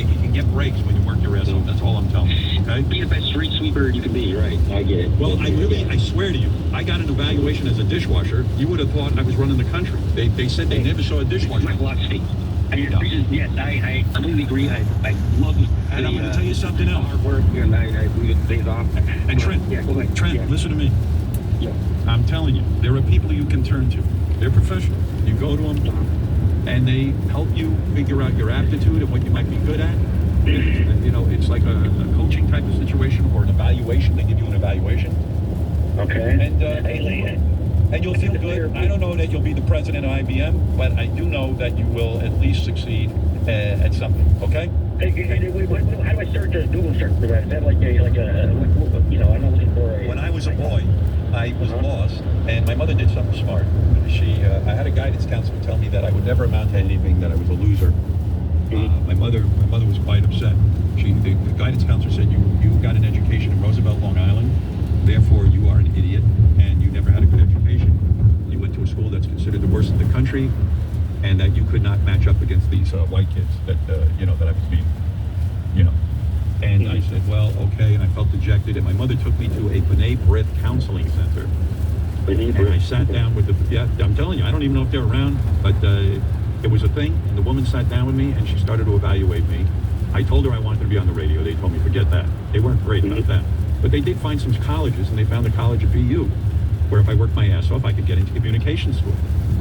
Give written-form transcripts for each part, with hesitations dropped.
you can get breaks when you work your ass off. That's all I'm telling you, okay? Be the best street sweeper you can be, right? I get it. Well, I swear to you, I got an evaluation as a dishwasher. You would have thought I was running the country. They said they never saw a dishwasher. My philosophy. Yes, I completely agree. I love it. And I'm going to tell you something else. Hard work, and I believe it pays off. And Trent, listen to me. Yeah. I'm telling you, there are people you can turn to. They're professional. You go to them, and they help you figure out your aptitude and what you might be good at. You know, it's like a coaching type of situation or an evaluation. They give you an evaluation. Okay. And you'll feel good. I don't know that you'll be the president of IBM, but I do know that you will at least succeed at something. Okay? How do I search a Google search for that? Is that like a you know, I'm not looking for a... When I was a boy, I was lost, and my mother did something smart. I had a guidance counselor tell me that I would never amount to anything, that I was a loser. My mother was quite upset. The guidance counselor said, you got an education in Roosevelt, Long Island, therefore you are an idiot, and you never had a good education. You went to a school that's considered the worst in the country, and that you could not match up against these white kids that, that I was being, And I said, well, okay, and I felt dejected, and my mother took me to a B'nai B'rith counseling center. And I sat down with I'm telling you, I don't even know if they're around, but it was a thing, and the woman sat down with me, and she started to evaluate me. I told her I wanted to be on the radio. They told me, forget that. They weren't great about that. But they did find some colleges, and they found a college at BU, where if I worked my ass off, I could get into communication school.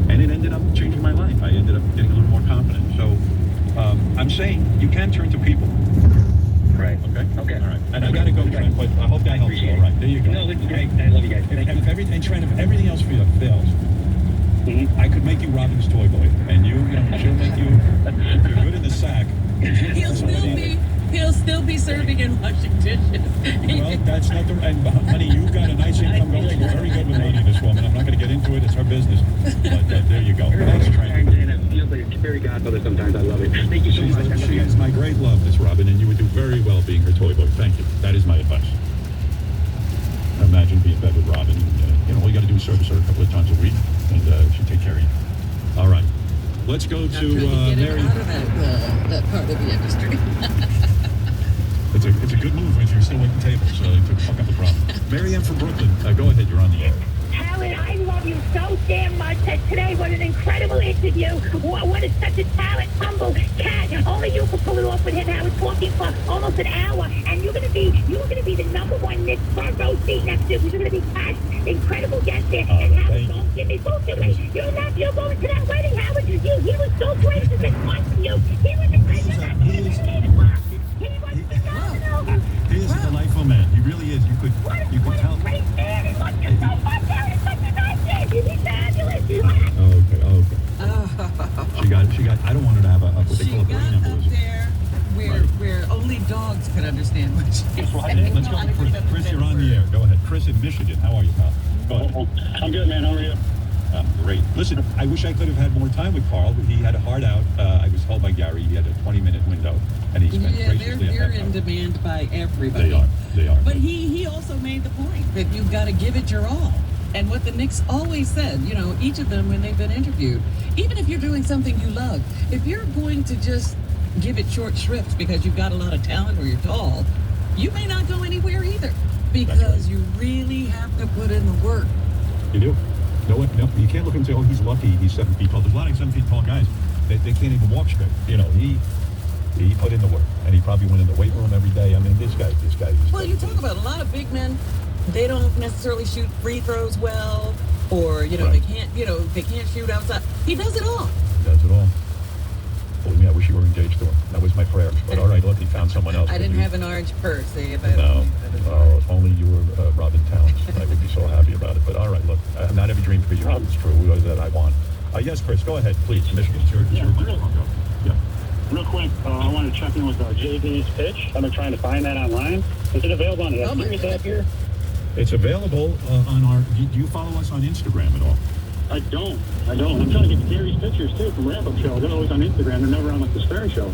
And it ended up changing my life. I ended up getting a little more confident. So I'm saying you can turn to people. Right. Okay? All right. And I got to go, Trent, but I hope that helps you. All right. There you go. No, it's great. I love you guys. If everything else for you fails, I could make you Robin's toy boy. And she'll make you, if you're good in the sack. He'll still be serving and washing dishes. Well, that's not the... And, honey, you've got a nice income going. You're very good with dating this woman. I'm not going to get into it. It's her business. But there you go. Thanks, Trent. It feels like a fairy godmother sometimes. I love it. Thank you so much. She is my great love, Miss Robin, and you would do very well being her toy boy. Thank you. That is my advice. Imagine being in bed with Robin. All you got to do is service her a couple of times a week, and she'll take care of you. All right. Let's go to Mary. Out of that part of the industry. It's a good move if you're still waiting tables to fuck up the problem. Mary Ann from Brooklyn, go ahead, you're on the air. Howard, I love you so damn much. And today was an incredible interview. What is such a talent, humble cat. Only you could pull it off with him. I was talking for almost an hour, and you're gonna be the number one next front row seat next to. You're gonna be Pat's incredible guest there. And Howard, don't give me bullshit. You're going to that wedding, Howard. He was so great to this one for you. He was a great He is a delightful man. He really is. You could tell. Great man. He looked so much out. He's such a nice man. He's fabulous. Okay. She got. I don't want her to have what they call a brain embolism. There where only dogs can understand what she's saying. Let's go to Chris. Chris, you're on the air. Go ahead. Chris in Michigan. How are you, pal? Go ahead. I'm good, man. How are you? Great. Listen, I wish I could have had more time with Carl. He had a hard out. I was told by Gary he had a 20-minute window, and he spent graciously they're at that in demand by everybody. They are. But he also made the point that you've got to give it your all. And what the Knicks always said, each of them when they've been interviewed, even if you're doing something you love, if you're going to just give it short shrift because you've got a lot of talent or you're tall, you may not go anywhere either because you really have to put in the work. You do. No, you can't look and say, oh, he's lucky, he's 7 feet tall. There's a lot of 7 feet tall guys that they can't even walk straight. He put in the work, and he probably went in the weight room every day. I mean, this guy. Well, you talk about a lot of big men. They don't necessarily shoot free throws well, or they can't shoot outside. He does it all. Does it all. Believe me, I wish you were engaged to him. That was my prayer. But all right, look, he found someone else. I didn't have an orange purse. No. Oh, if only you were Robin Towns. I would be so happy about it. But all right, look, not every dream for you is true. What is that I want? Yes, Chris, go ahead, please. Michigan, it's your Yeah. Real quick, I want to check in with JV's pitch. I've been trying to find that online. Is it available on the Series app here? It's available on our... Do you follow us on Instagram at all? I don't. I'm trying to get Gary's pictures, too, from Wrap-Up Show. They're always on Instagram. They're never on, the Stern Show.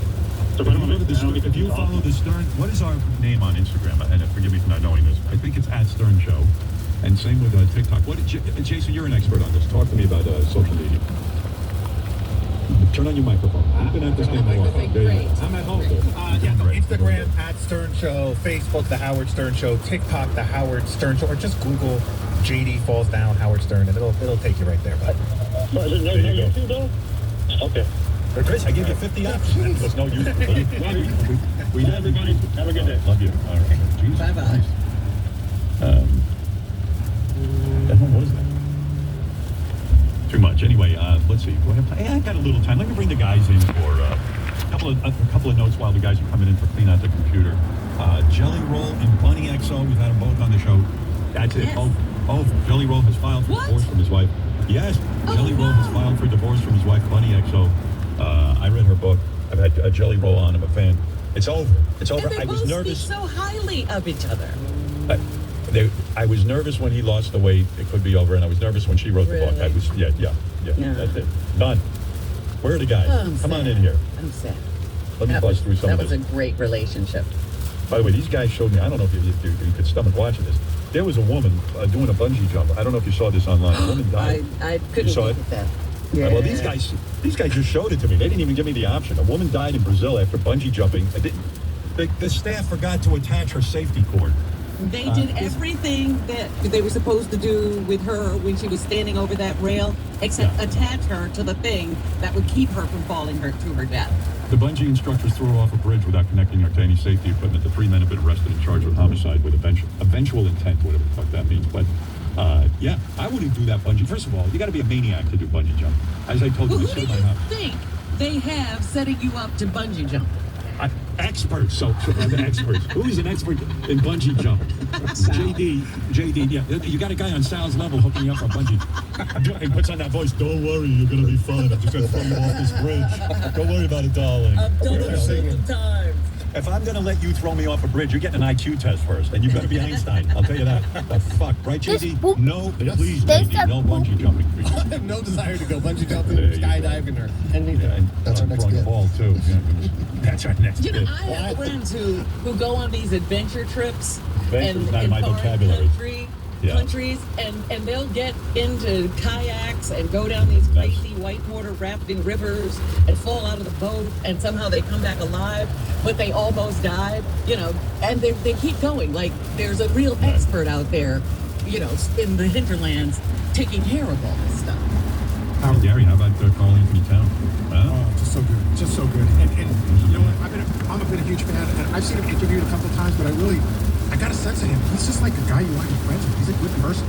So if you follow the Stern... What is our name on Instagram? And forgive me for not knowing this. I think it's @Stern Show. And same with TikTok. Jason, you're an expert on this. Talk to me about social media. Turn on your microphone. been at this game a long time. I'm at home. Instagram at Stern Show, Facebook The Howard Stern Show, TikTok The Howard Stern Show, or just Google JD Falls Down Howard Stern, and it'll take you right there. But Is it no YouTube though? Okay. Chris, I gave you 50 options. There's no use. We love everybody. Have a good day. Love you. All right. Jesus Bye-bye. Christ. The hell was that? Too much. Anyway, let's see. I've got a little time. Let me bring the guys in for a couple of notes while the guys are coming in for clean out the computer. Jelly Roll and Bunny XO. We've had them both on the show. That's it. Yes. Oh, Jelly Roll has filed for divorce from his wife. Yes, Jelly Roll has filed for divorce from his wife, Bunny XO. I read her book. I've had a Jelly Roll on. I'm a fan. It's over. It's over. And they I was both nervous. speak so highly of each other. I was nervous when he lost the weight. It could be over, and I was nervous when she wrote the book. I Really? was, yeah. That's it. Done. Where are the guys? Oh, I'm Come on sad. in here. I'm sad. Let me bust through some That of was a this. great relationship. By the way, these guys showed me. I don't know if you could stomach watching this. There was a woman doing a bungee jump. I don't know if you saw this online. A woman died. I couldn't saw look it? at that. Well, these guys just showed it to me. They didn't even give me the option. A woman died in Brazil after bungee jumping. The staff forgot to attach her safety cord. They did everything that they were supposed to do with her when she was standing over that rail, except attach her to the thing that would keep her from falling to her death. The bungee instructors threw her off a bridge without connecting her to any safety equipment. The 3 men have been arrested and charged with homicide with eventual intent, whatever the fuck that means. But, I wouldn't do that bungee. First of all, you got to be a maniac to do bungee jump. As I told you, Well, they who do sit in you my house. think they have setting you up to bungee jump? Experts. So I'm an expert. Who is an expert in bungee jump? JD, yeah. You got a guy on Sal's level hooking you up on bungee. He puts on that voice, don't worry, you're going to be fine. I'm just going to throw you off this bridge. Don't worry about it, darling. I've done it several times. If I'm going to let you throw me off a bridge, you're getting an IQ test first, and you've got to be Einstein. I'll tell you that. The fuck, right, JD? No, please, JD, no bungee jumping. I have no desire to go bungee jumping, There you go. skydiving, or anything. Yeah, and That's our next throwing a bit. ball, too. Yeah, that's our next You know, bit. I have friends who go on these adventure trips Adventure's and not in in my foreign vocabulary. countries, and they'll get into kayaks and go down these crazy whitewater rafting rivers and fall out of the boat, and somehow they come back alive, but they almost died, and they keep going. Like, there's a real expert out there, in the hinterlands taking care of all this stuff. Gary, how about Carl Anthony Town? Huh? Oh, just so good. Just so good. And you know what? I'm a huge fan, and I've seen him interviewed a couple of times, but I got a sense of him. He's just like a guy you want to be friends with. He's a good person.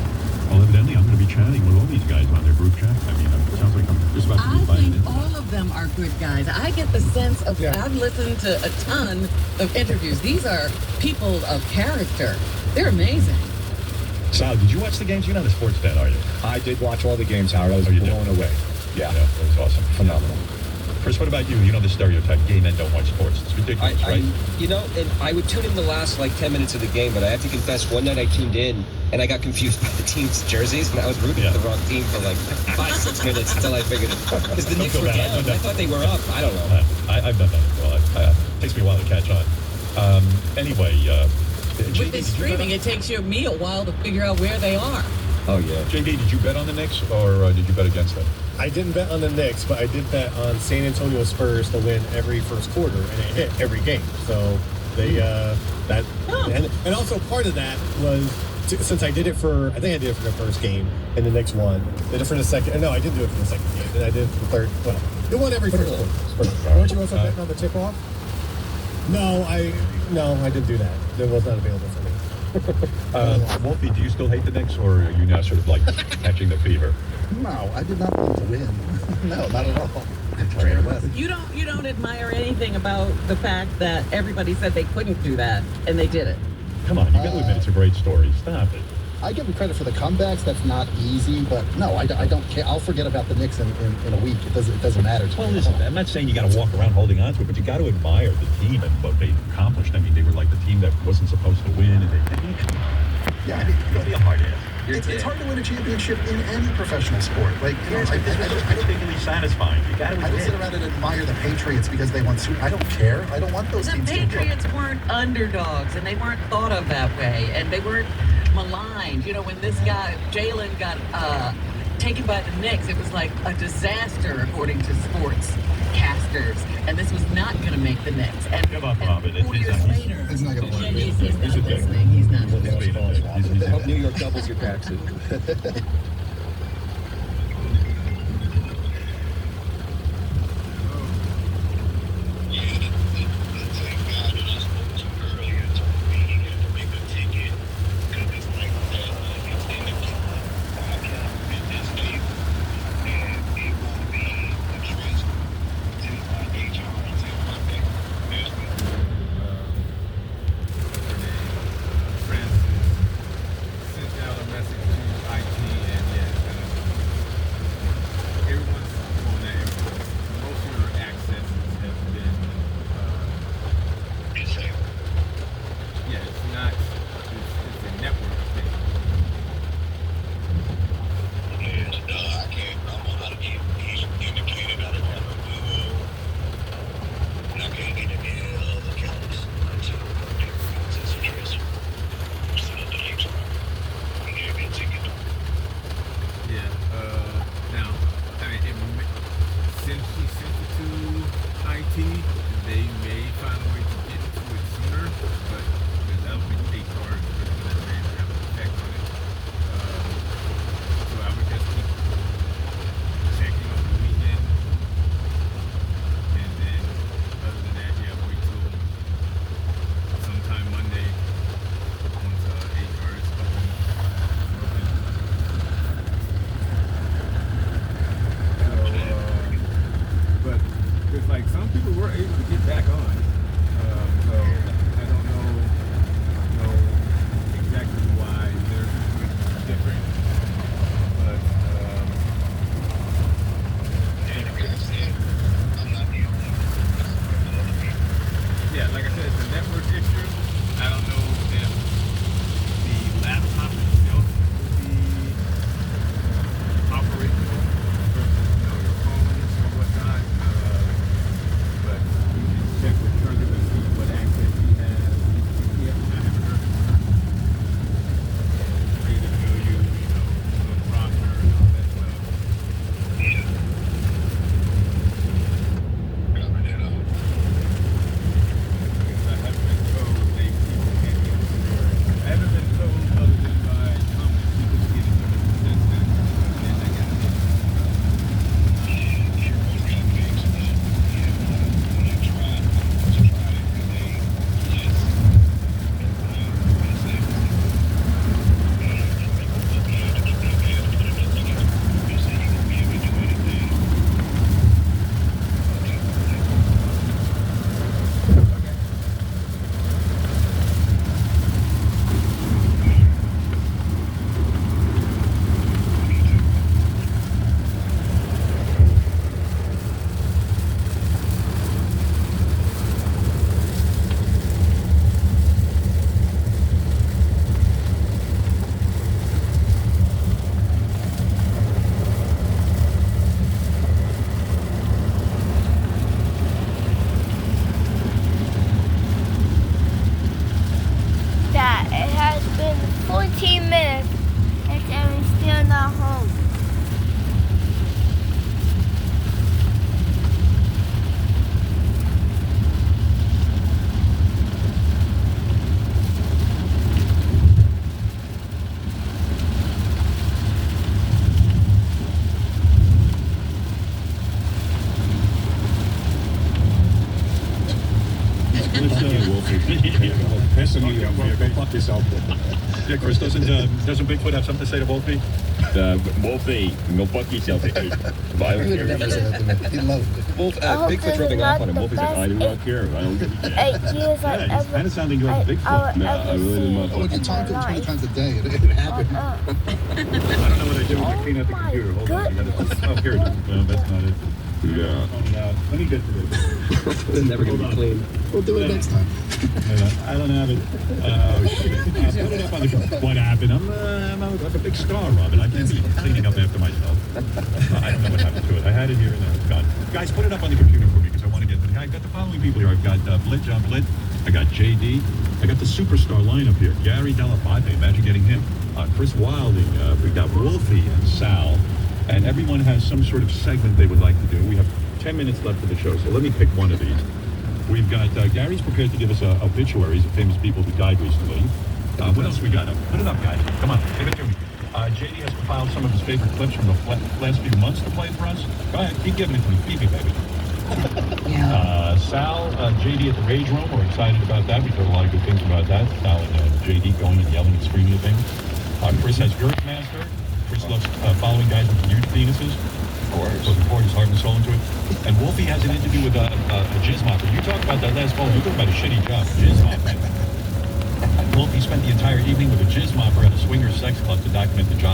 Well, evidently, I'm going to be chatting with all these guys on their group chat. I mean, it sounds like I'm just about to I be invited think in. all of them are good guys. I get the sense of, I've listened to a ton of interviews. These are people of character. They're amazing. Sal, did you watch the games? You're not a sports fan, are you? I did watch all the games, Howard. I was Oh, you did? blown away. Yeah, that was awesome. Phenomenal. Chris, what about you? You know the stereotype, gay men don't watch sports. It's ridiculous, right? And I would tune in the last 10 minutes of the game, but I have to confess, one night I tuned in and I got confused by the team's jerseys, and I was rooting for the wrong team for 5-6 minutes until I figured it. Because the Knicks feel were bad. down. I thought they were up. I don't know. I've done that as well. It takes me a while to catch on. Anyway, With this streaming, it takes me a while to figure out where they are. Oh, yeah. JD, did you bet on the Knicks or did you bet against them? I didn't bet on the Knicks, but I did bet on San Antonio Spurs to win every first quarter, and it hit every game. So they and also part of that was since I did it for the first game, and the Knicks won. Did it for the second? No, I didn't do it for the second game. And I did it for the third. Well, it won every first quarter. Weren't you also betting on the tip-off? No, I didn't do that. It was not available for me. Wolfie, do you still hate the Knicks, or are you now sort of like catching the fever? No, I did not want to win. No, not at all. You don't admire anything about the fact that everybody said they couldn't do that, and they did it. Come on, you got to admit it's a great story. Stop it. I give them credit for the comebacks. That's not easy, but no, I don't care. I'll forget about the Knicks in a week. It doesn't matter to Well, me. listen, I'm not saying you got to walk around holding on to it, but you got to admire the team and what they accomplished. I mean, they were like the team that wasn't supposed to win, and they Yeah, don't be a hard ass. it's hard to win a championship in any professional sport. Like, It's particularly satisfying. You got to I don't sit around and admire the Patriots because they won Super. I don't care. I don't want those The teams to win. Patriots weren't underdogs, and they weren't thought of that way, and they weren't maligned. When this guy, Jalen, got taken by the Knicks, it was like a disaster, according to sports casters. make the Knicks. And Give up, Robin. 4 years later, It's not gonna work. he's Here's not the thing. listening. He's not He's listening. being a dick. He's Hope New York doubles your taxes. Pissing me off. Go fuck yourself. Yeah, Chris, doesn't Bigfoot have something to say to Wolfie? Wolfie, go fuck yourself. He loved it. Wolf, Bigfoot's rubbing off on him. Wolfie's like, I do not care. I don't give a damn. 8 years Yeah, he's kind of sounding like Bigfoot. No, I really didn't want Oh, look, you talk to him 20 times a day. It happened. I don't know what I do when I clean out the computer. Hold on. Oh, here it is. No, that's not it. Yeah. Let me get to this. It's never going to be clean. We'll do it next time. I don't have it. Oh, shit. Put it up on the... What happened? I'm like a big star, Robin. I can't be cleaning up after myself. I don't know what happened to it. I had it here and now it's gone. Guys, put it up on the computer for me because I want to get... I've got the following people here. I've got Blit, John Blit. I got JD. I got the superstar lineup here. Gary Delafonte. Imagine getting him. Chris Wilding. We got Wolfie and Sal. And everyone has some sort of segment they would like to do. We have 10 minutes left of the show, so let me pick one of these. We've got Gary's prepared to give us obituaries of famous people who died recently. What else we got? Put it up, guys. Come on, give it to me. JD has compiled some of his favorite clips from the last few months to play for us. Go ahead, keep giving it to me. Feed me, baby. Sal, JD at the Rage Room. We're excited about that. We've heard a lot of good things about that. Sal and JD going and yelling and screaming at things. Chris has Girth Master. Chris loves following guys with huge penises. Of course. So he poured his heart and soul into it. And Wolfie has an interview with a jizz mopper. You talked about that last fall. You talked about a shitty job, jizz mopper. Wolfie spent the entire evening with a jizz mopper at a swingers sex club to document the job.